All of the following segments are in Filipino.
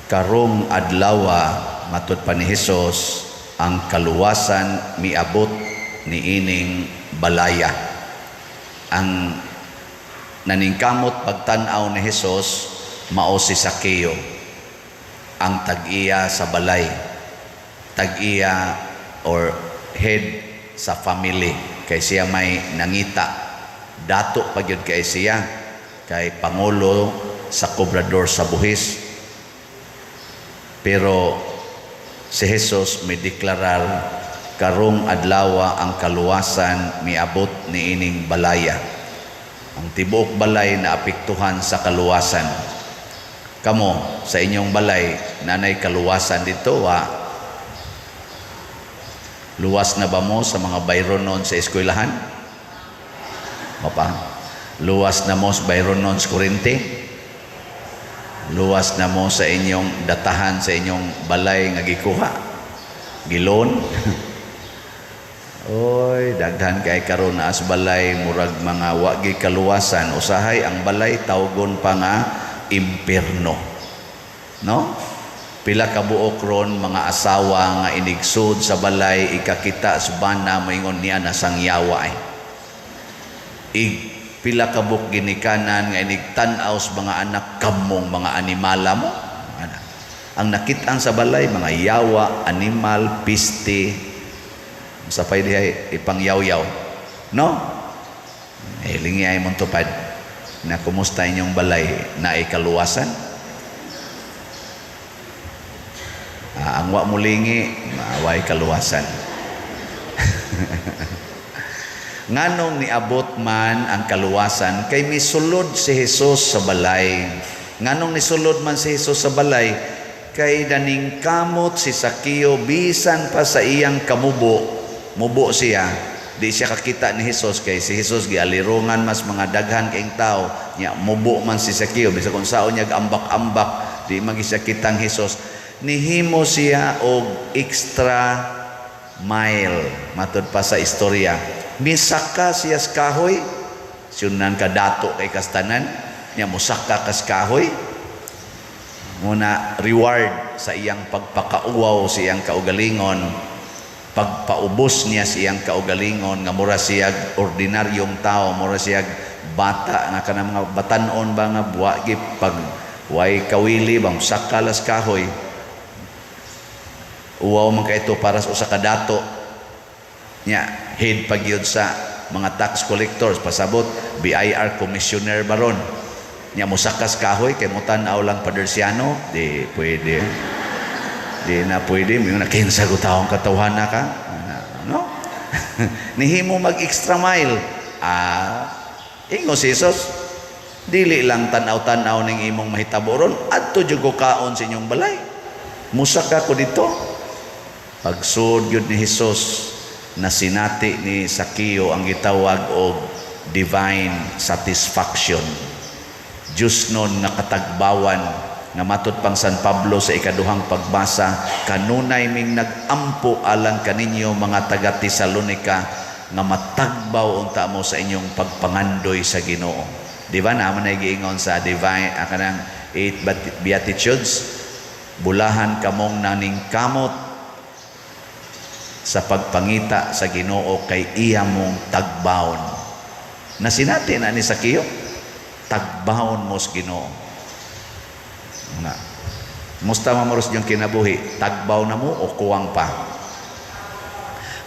karong adlawa matud pa ni Hesus ang kaluwasan miabot ni ining balaya. Ang naningkamot pagtan-aw ni Hesus mao si Sakeo, ang tag-iya sa balay, tag-iya or head sa family, kay siya may nangita, dato pa gyud kay siya, kay pangulo sa kobrador sa buhis. Pero si Hesus may deklarar karong adlawa ang kaluwasan miabot ni ining balaya. Ang tibuok balay na apektuhan sa kaluwasan. Kamo sa inyong balay nanay kaluwasan dito luwas na ba mo sa mga bayron noon sa eskwelahan? Papa, luwas na mo sa bayron noon sa kurente? Luwas na mo sa inyong datahan sa inyong balay nga gikuha? Gilon? Oy, daghan kay karon na as balay murag mga wagi kaluwasan. Usahay ang balay tawgon pa nga impierno. No? Pila ka buok ron mga asawa nga inigsud sa balay, ikakita sa bana moingon niya na sangyawa pila ka buok ginikanan nga inigtan-aw sa mga anak kamong mga animala mo. Ang nakitaan sa balay mga yawa, animal, piste, sa pay dihay ipangyaw-yaw. No? Hilingi ay mong tupad na kumusta inyong balay na ikaluwasan? Ang wa mulingi maaway kaluwasan. Nganong niabot man ang kaluwasan kay misulod si Hesus sa balay. Nganong nisulod man si Hesus sa balay kay daningkamot si Sakeo bisan pa sa iyang mubo siya, di siya kakita ni Hesus kay si Hesus gialirungan mas mga daghan kaing tao nya mubo man si Sakeo bisan kung sao niya ambak-ambak di magisya kitang Hesus. Nihimo siya og extra mile matud pa sa istorya. Misaka siya sa kahoy, sunan ka dato kay kastanan niya musaka kas kahoy muna reward sa iyang pagpakauwaw sa iyang kaugalingon, pagpaubos niya sa iyang kaugalingon nga mura siya ordinaryong tao, mura siya bata nga kanang mga batanon ba nga buwagi pag way kawili bang sakalas kahoy. Uwaw man kaito para sa usa ka dato nya head pagyud sa mga tax collectors pasabot BIR commissioner baron nya musakas kahoy kay mutan-aw lang padersiano di pwede, di na pwede mo na kinsa go taong katawhana ka, no? Nihimo mag extra mile. Ingo si Jesus dili lang tan-aw ning imong mahitabo ron adto jud ko kaon sa inyong balay, musaka ko dito. Pagsud gyud ni Hesus na sinati ni Sakeo ang gitawag og divine satisfaction. Diyos nun nga katagbawan nga matud pang San Pablo sa ikaduhang pagbasa, kanunay ming nagampo alang kaninyo mga taga Tesalonica nga matagbaw unta mo sa inyong pagpangandoy sa Ginoo. Di ba naman ay giingon sa divine kanang 8 beatitudes, bulahan kamong naningkamot sa pagpangita sa Ginoo kay iya mong tagbawon. Na sinati na ni Sakeo, tagbawon mo sa Ginoo. Na, musta mamuros yung kinabuhi, tagbaw na mo o kuwang pa?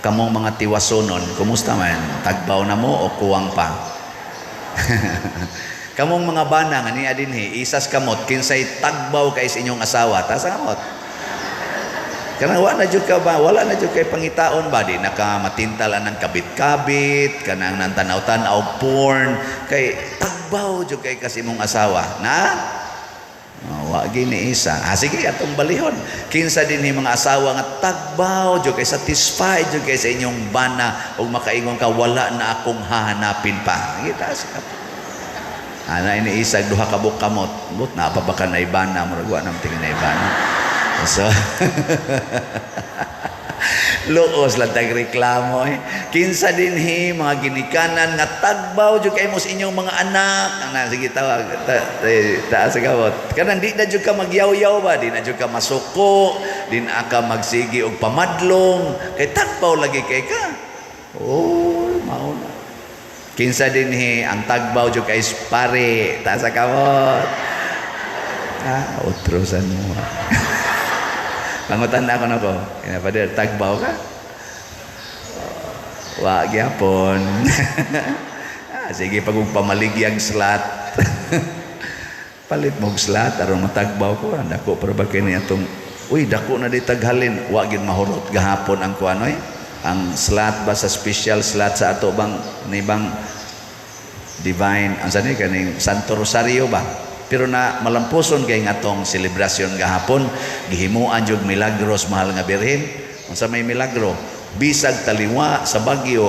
Kamong mga tiwasonon, kumusta man? Tagbaw na mo o kuwang pa? Kamong mga bana nga niya dinhi, isas kamot, kinsay tagbaw kay sa inyong asawa, tas kamot. Karena wala na jud kay pangitaon ba di nakamatintalan ng kabit-kabit kanang nantanaw-tanaw porn kay tagbaw jud kay kasi mong asawa na wa gini isa. Sige atong balihon. Kinsa din ni mga asawa nga tagbaw jud kay satisfied jud kay sa inyong bana ug makaingon ka wala na akong hahanapin pa. Kita sa ana ini isa duha ka buk kamot. But na pa ba ka na ibana murag wa nang tingin na ibana. So Luos lang tagreklamo eh. Kinsa dinhi mga ginikanan nga tagbaw jud kay mo sa inyong mga anak. Sige tawag taas sa gawot. Kanang di na jud ka magyaw-yaw ba, di na jud ka masuko, di na ka magsigi og pamadlong kay tagbaw lagi kay ka. Oh, mao na. Kinsa dinhi ang tagbaw jud kay pare, taas sa gawot. Utrosan mo. Pangutan na ako na ko. Kaya Father, tagbaw ka? Wag yapon. Sige, pag pamaligyag slat. Palit mong slat, aron matagbaw ko. Dako, pero ba kayo niya itong, uy, dako na di taghalin. Wag yun mahurot gahapon ang kuanoy. Ang slat ba sa special slat sa ato bang, ni bang divine, ang sani kaning Santo Rosario ba? Pero na malampuson kay nga tong selebrasyon gahapon, gihimuan jud milagros mahal nga birhen. Unsa may milagro? Bisag taliwa sa Bagyo.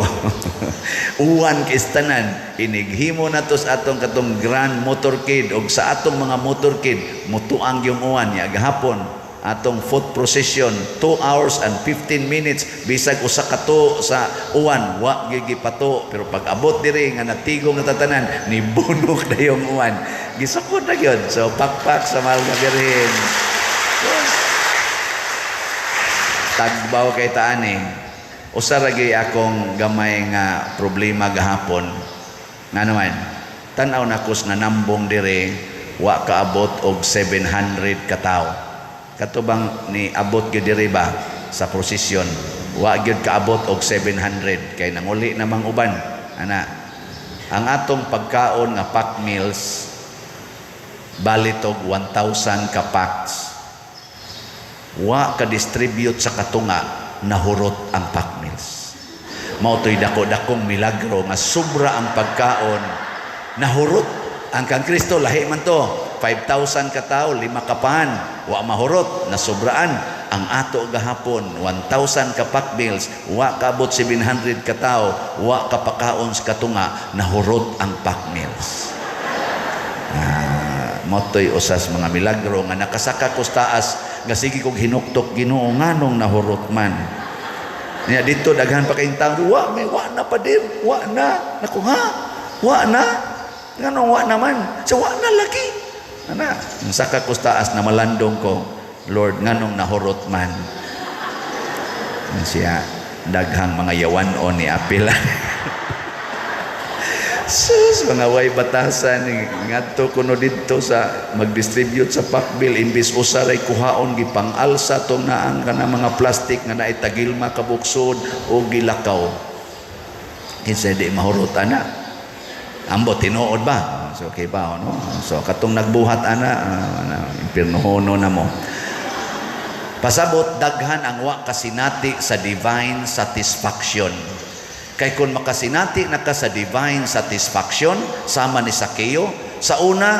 Uwan kistanan, inighimo nato sa atong katong grand motorcade og sa atong mga motorcade mutuang yung uwan ya gahapon. Atong foot procession 2 hours and 15 minutes bisag usa ka to sa uwan wa gyud pato, pero pag abot diri nga natigong na tatanan ni bunok na yung uwan gisukod na gyud. So pakpak sa mahal nga birhen. Tagbaw kay taani. Usa ra gyud akong gamay nga problema gahapon nga naman tan-aw nakos na nambong diri wa kaabot og 700 ka tawo. Katubang ni abot gyud diri ba sa prosesyon wa gyud kaabot og 700 kay nanguli namang uban ana. Ang atong pagkaon nga pack meals balit og 1,000 ka packs, wa ka distribute sa katunga, nahurot ang pack meals. Mao toy dako-dakong milagro nga sobra ang pagkaon, nahurot ang kang Kristo. Lahi man to 5,000 ka tawo, 5 kapan, wa mahurot, nasubraan. Ang ato gahapon, 1,000 ka pack meals, wa kabot 700 ka tawo, wa kapakaon sa katunga, nahurot ang pack meals. Motoy usas mga milagro nga nakasaka ko taas, nga sige kong hinuktok Ginoo nganong nahurot man. Niya dito daghan pa kayong tao, wa na pa din, wa na. Naku ha, wa na. Nganong wa naman, so wa na lagi. Ana, sa kakustaas na malandong ko, Lord, nganong nahurot man. Siya, daghang mga yawanon ni apila. Sus, mga way batasan, ngadto kuno dito sa mag-distribute sa pakbil, imbis usaray kuhaon, gipang alsa tong naang ka na mga plastic nga naitagilma kabuksod o gilakaw. Kinsa di mahurot ana. Ambo tinuod ba? So okay ba no? So katong nagbuhat ana impirnohono na mo. Pasabot daghan ang wa kasinati sa divine satisfaction. Kay kung makasinati na ka sa divine satisfaction sama ni Sakeo, sa una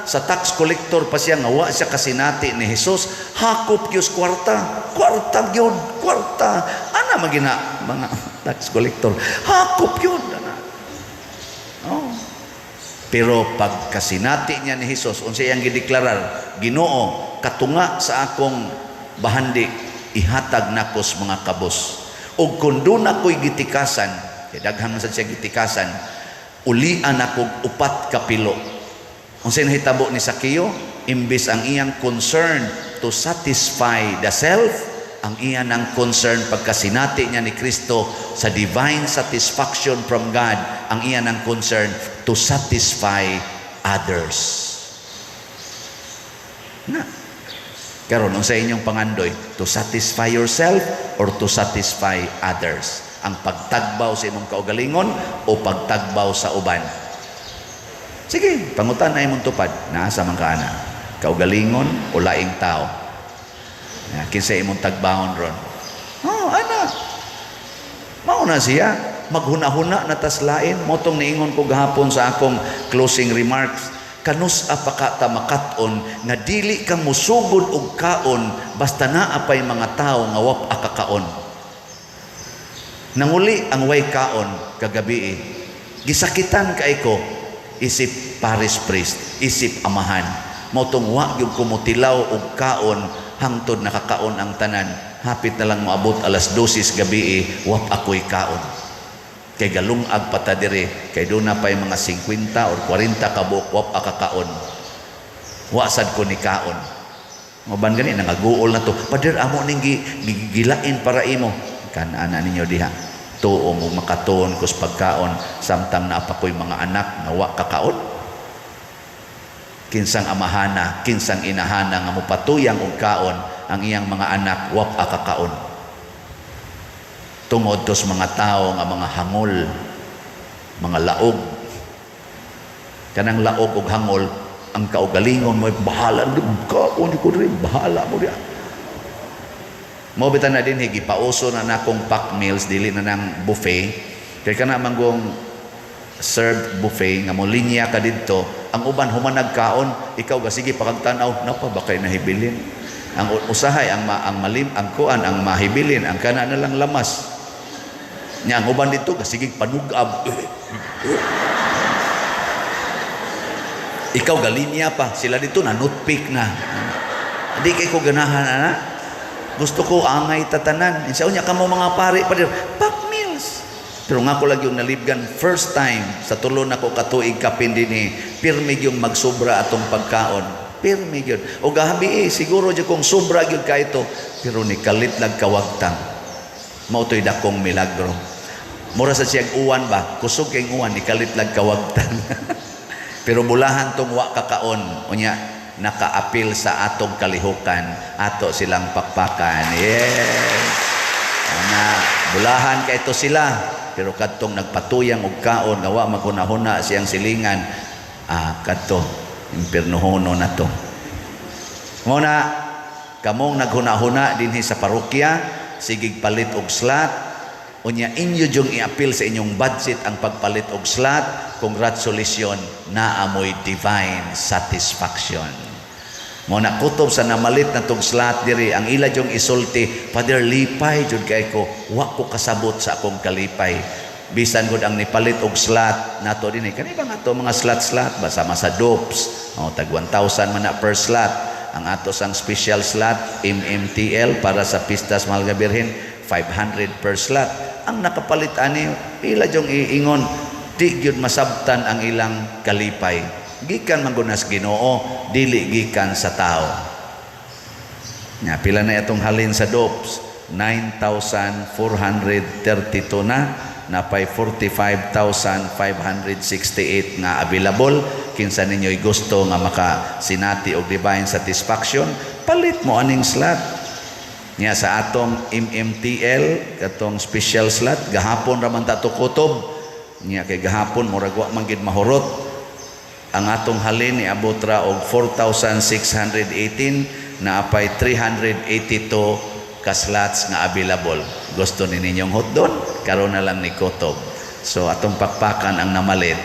sa tax collector pa siya nga wa siya kasinati ni Jesus, hakop gyud kwarta gyud kwarta. Ana magina mga tax collector, hakop gyud ana. Oh. Pero pag kasinati niya ni Jesus, unsay iyang gideklarar, Ginoo, katunga sa akong bahandi, ihatag nakos mga kabos. Ug kun doon ako'y gitikasan, kay daghan man sad siya gitikasan, ulian akong 4 ka pilo. Unsay nahitabo ni Sakeo, imbis ang iyang concern to satisfy the self, ang iyan ang concern pagkasinati niya ni Kristo sa divine satisfaction from God, ang iyan ang concern to satisfy others. Na. Karon sa inyong pangandoy, to satisfy yourself or to satisfy others? Ang pagtagbaw sa imong kaugalingon o pagtagbaw sa uban? Sige, pangutan na imong tupad. Naasa man ka ana? Kaugalingon o laing tao? Kinsa imong tagbahon ron? Oh, ana. Mao na siya. Maghuna-huna na taslain. Motong niingon ko gahapon sa akong closing remarks. Kanus apaka makaton nga dili kang musugod og kaon basta naapay mga tao nga wap akakaon. Nanguli ang way kaon kagabi. Gisakitan kay ko isip parish priest, isip amahan. Motong wa gyud ko mutilaw og kaon hangtod nakakaon ang tanan. Hapit na lang moabot alas 12 gabi, wap ako'y kaon. Kay galungag pata dire, kay doon na pa'y mga 50 or 40 kabuk, wap akakaon. Wasad ko ni kaon. Maban gani, nangaguol na to. Pader, amo ning gilain para imo. Kanana ninyo diha. Tuo mo makatuon kus pagkaon, samtang naapakoy mga anak na wa kakaon. Kinsang amahana, kinsang inahana nga mupatuyang og kaon ang iyang mga anak wap akakaon. Tungod tos mga tao nga mga hangol, mga laog. Kanang laog ug hangol, ang kaugalingon mo bahala kaon ko rin, bahala mo diya. Mo bitan na din gipauso na nakong pack meals dili na nang buffet. Kay kana manggong served buffet nga mo linya ka didto, ang uban humanag kaon, ikaw ga sige pakagtan-aw napa ba kay nahibilin. Ang usahay ang kuan ang mahibilin, ang kana na lang lamas. Nya ang uban dito ga sige panugab. Ikaw ga linya pa, sila dito na nutpick na. Di kay ko ganahan ana. Gusto ko angay tatanan. Insa unya kamo mga pare pa pack meals. Pero nga ko lagi yung nalibgan first time sa tulo na ko katuig kapin dinhi, pirmi yung magsobra atong pagkaon. Pirmi gyud. O gabi siguro jud kung sobra gyud ka ito, pero ni kalit lag kawagtang. Mao toy dakong milagro. Mura sa siyang uwan ba? Kusog kay uwan ni kalit lag kawagtang. Pero bulahan tong wa kakaon unya nakaapil sa atong kalihukan, ato silang pakpakan. Yes. Ana, bulahan kay ito sila, pero kadtong nagpatuyang og kaon nga wa maghunahuna siyang silingan, kadto impiernohono na to. Muna kamong naghunahuna dinhi sa parokya, sigig palit og slot. Unya inyo jung i-appeal sa inyong budget ang pagpalit og slot. Congratulations, naamoy divine satisfaction. Muna kutob sa namalit na tong slot diri, ang ila jung isulti, Father, lipay jud kay ko, wa ko kasabot sa akong kalipay. Bisan gud ang nipalit og slot nato dinhi, kani ba nga to mga slot basama sa dopes, tag 1,000 man na per slot. Ang ato sang special slot MMTL para sa Pistas Mahal nga Birhen, 500 per slot. Ang nakapalit ani ila jung iingon, di gyud masabtan ang ilang kalipay. Gikan manggunas Ginoo, dili gikan sa tao. Nya pila na itong halin sa dopes? 9,432 na, napay 45,568 nga available. Kinsa ninyo'y gusto nga makasinati og divine satisfaction, palit mo aning slot. Nya sa atong MMTL, katong special slot, gahapon raman tato kutob. Nya kay gahapon murag wa man gid mahurot. Ang atong halin ni abot ra og 4,618 na apay 382 ka slots nga available. Gusto ni ninyong hotdon, karon na lang ni kutob. So atong pakpakan ang namalit.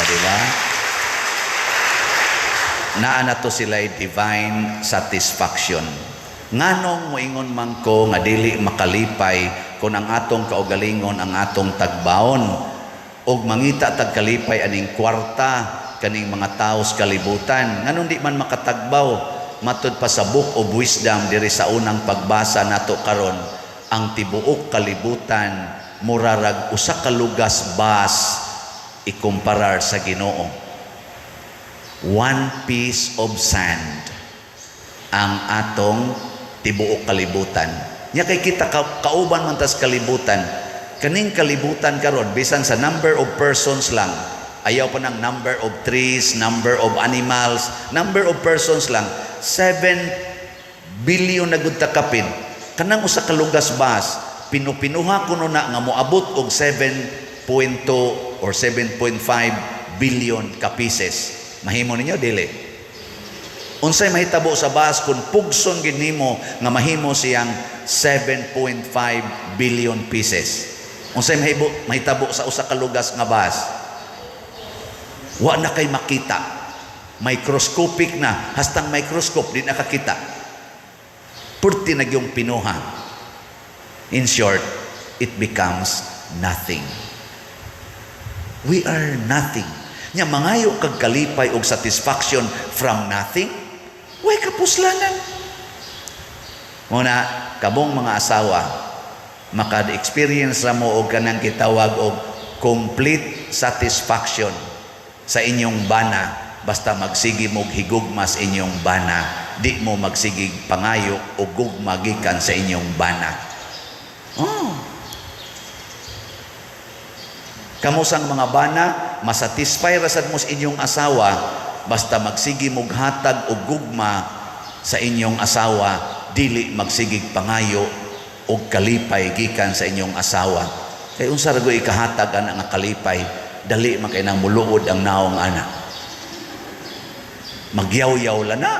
Di ba? Naa na to sila'y divine satisfaction. Nganong moingon man ko nga dili makalipay kung ang atong kaugalingon ang atong tagbaon og mangita tagkalipay aning kwarta kaning mga taos kalibutan. Nganong di man makatagbaw matud pa sa Book of Wisdom diri sa unang pagbasa nato karon, ang tibuok kalibutan murarag usa ka lugas bas ikumparar sa Ginoo. One piece of sand ang atong tibuok kalibutan. Nya kay kita kauban man tas kalibutan. Kaning kalibutan karon bisan sa number of persons lang, ayaw pa ng number of trees, number of animals, number of persons lang, 7 billion na gud takapin. Kanang usa ka lugas bas, pinupinuha kuno na nga moabot og 7.2 or 7.5 billion ka pieces. Mahimo ninyo dili? Unsay mahitabo sa bas kung pugson gid nimo nga mahimo siyang 7.5 billion pieces? Unsay mahitabo sa usa ka lugas nga bas? Wa na kay makita. Microscopic na, hastang microscope di nakakita. Purti na yung pinuha. In short, it becomes nothing. We are nothing. Nya mangayo kag kalipay og satisfaction from nothing, way kapuslanan. Muna, kabong mga asawa, maka-experience ra mo og kanang kitawag og complete satisfaction sa inyong bana basta magsigi mog higugma sa inyong bana, di mo magsigig pangayo o gugma gikan sa inyong bana. Kamusang mga bana, masatisfy rasad mo sa inyong asawa basta magsigi mog hatag o gugma sa inyong asawa, dili magsigig pangayo o kalipay gikan sa inyong asawa. Kay unsa ra gyud ikahatag ana nga kalipay, dali man kay nang muluod ang naong ana. Magyaw-yaw la na.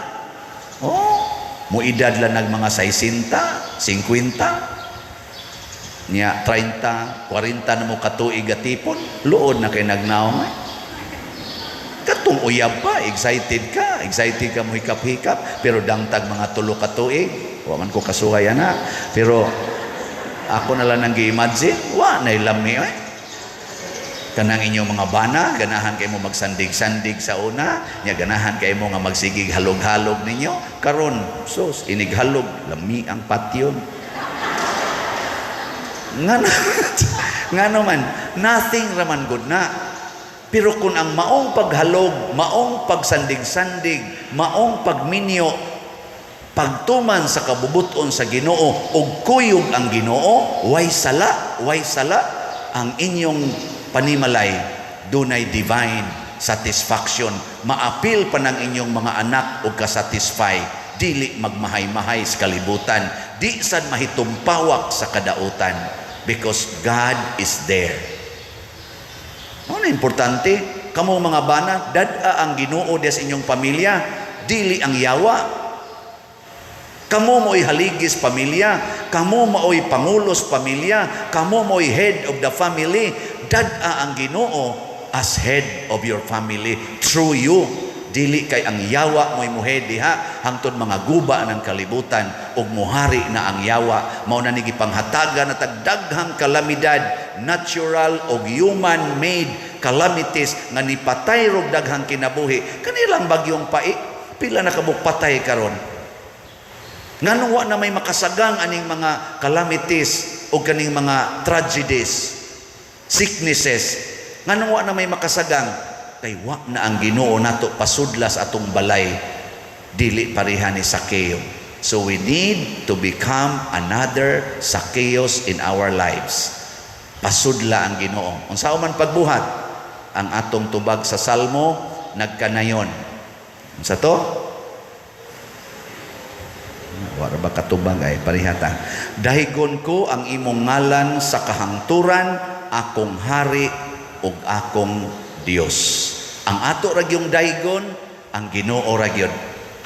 Muidad la nag mga 60, 50, niya 30, 40 na mo katuig atipon, luod na kay nagnaong. Katong uyab pa, excited ka mo hikap-hikap, pero dangtag mga 3 katuig, wa man ko kasuhay ana. Pero ako na lang nang gi-imagine, wa nay lami kanang inyong mga bana, ganahan kay mo magsandig-sandig sa una, nya ganahan kay mo nga magsigig halog-halog ninyo, karon sus inighalog lami ang patyon. Ngano man, nothing raman good na. Pero kung ang maong paghalog, maong pagsandig-sandig, maong pagminyo, pagtuman sa kabubuton sa Ginoo ug kuyog ang Ginoo, way sala ang inyong panimalay, dunay divine satisfaction. Maapil pa ng inyong mga anak o kasatisfy, dili magmahay-mahay sa kalibutan, di sad mahitumpawak sa kadautan, because God is there. Ano importante? Kamo mga bana, dad-a ang Ginoo des inyong pamilya, dili ang yawa. Kamo mo'y haligis pamilya, kamo mo'y pangulos pamilya, kamo mo'y head of the family. Dad-a ang Ginoo as head of your family through you. Dili kay ang yawa mo'y muhead diha hangtod mga guba ng kalibutan ug muhari na ang yawa. Mao na ni gipanghatagan na tagdaghang kalamidad, natural o human-made calamities nga nipatay rog daghang kinabuhi. Kanilang bagyong pai, pila na kabuk patay karon. Nganong wa na may makasagang aning mga calamities o kaning mga tragedies, sicknesses, nganong wa na may makasagang, kay wa na ang Ginoo nato pasudlas atong balay, dili pareha ni Sakeo. So we need to become another Zacchaeus in our lives. Pasudla ang Ginoo. Unsa man pagbuhat, ang atong tubag sa Salmo nagkanayon. Unsa to? Wala ba katubag ay parihata. Dahigon ko ang imong ngalan sa kahangturan, akong hari ug akong Dios. Ang ato ra gyung dahigon, ang Ginoo ra gyud.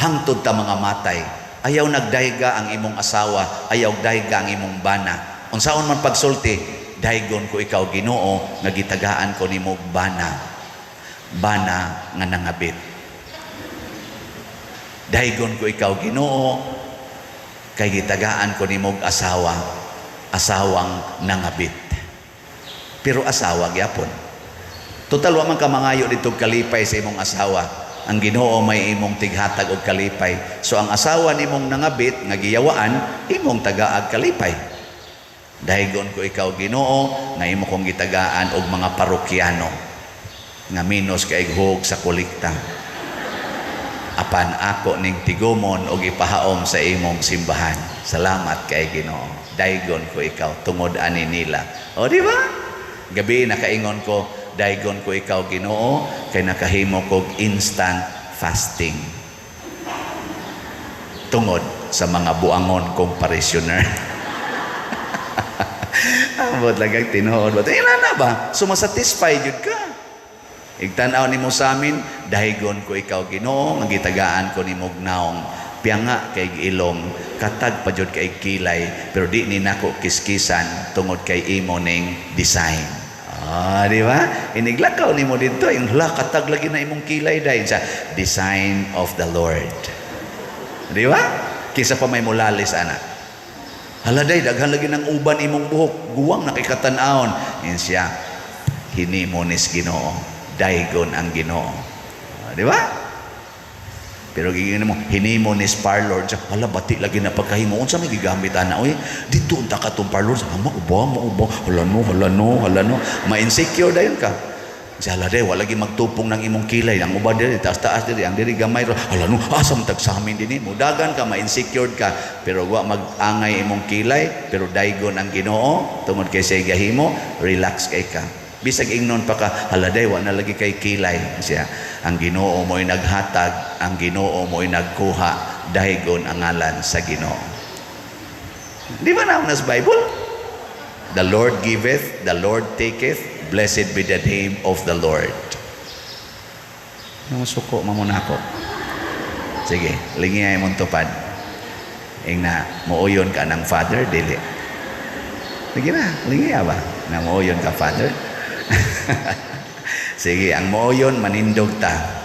Hangtod ta mga matay. Ayaw nagdahiga ang imong asawa, ayaw dahiga ang imong bana. Unsaon man pagsulti, dahigon ko ikaw Ginoo, nga gitagaan ko nimo bana. Bana nga nangabit. Dahigon ko ikaw Ginoo, kay gitagaan ko nimog asawa, asawang nangabit. Pero asawa gyapon. Total wa man ka mangayo dito kalipay sa imong asawa. Ang Ginoo may imong tighatag og kalipay. So ang asawa nimong nangabit nga giyawaan, imong tagaag kalipay. Dahigon ko ikaw Ginoo, nga imo kong gitagaan og mga parokyano nga minos kay hug sa kolekta. Apan ako ning tigumon og ipahaom sa imong simbahan. Salamat kay Ginoo. Daygon ko ikaw tungod ani nila. O di ba? Gabi nakaingon ko, daygon ko ikaw Ginoo kay nakahimo kog instant fasting. Tungod sa mga buangon kong parishioner. Ambot lagag tinuod ba? Ila na ba? Sumasatisfy jud ka. Igtanaw nimo sa amin, dahigon ko ikaw Ginoo, nga gitagaan ko nimog naong piyanga kay ilong, katag pa jud kay kilay, pero di ni nako kiskisan tungod kay imo ning design. Di ba? Iniglakaw nimo dito, yung katag lagi na imong kilay dahil sa design of the Lord. Di ba? Kisa pa may mulalis anak. Haladay, daghan lagi ng uban imong buhok, guwang nakikatanaon. Yan siya, hinimo nis Ginoo. Daygon ang Ginoo. Di ba? Pero giging mo, hinimo ni parlor, hala, bati lagi na pagkahimo. Unsa may gigamit ana, oy, dito unta ka tong parlor, sama uba, hala no. Ma-insecure dayon ka. Hala day, wala lagi magtupong ng imong kilay. Ang uba diri, taas diri, ang diri gamay ro. Hala no, asam tagsamin din mo. Dagan ka, ma-insecure ka. Pero wa mag-angay imong kilay, pero daygon ang Ginoo, tungod kay say gahimo, relax kay ka. Bisag ingnon pa ka, hala day, wa na lagi kay kilay. Siya, ang Ginoo mo'y naghatag, ang Ginoo mo'y nagkuha, daygon ang ngalan sa Ginoo. Di ba na sa Bible? The Lord giveth, the Lord taketh, blessed be the name of the Lord. Nung suko mamuna ako. Sige, lingi ay mong tupad. Ing na, muuyon ka ng Father, dili. Sige na, lingi ba? Na muuyon ka, Father? Sige, ang muuyon, manindog ta.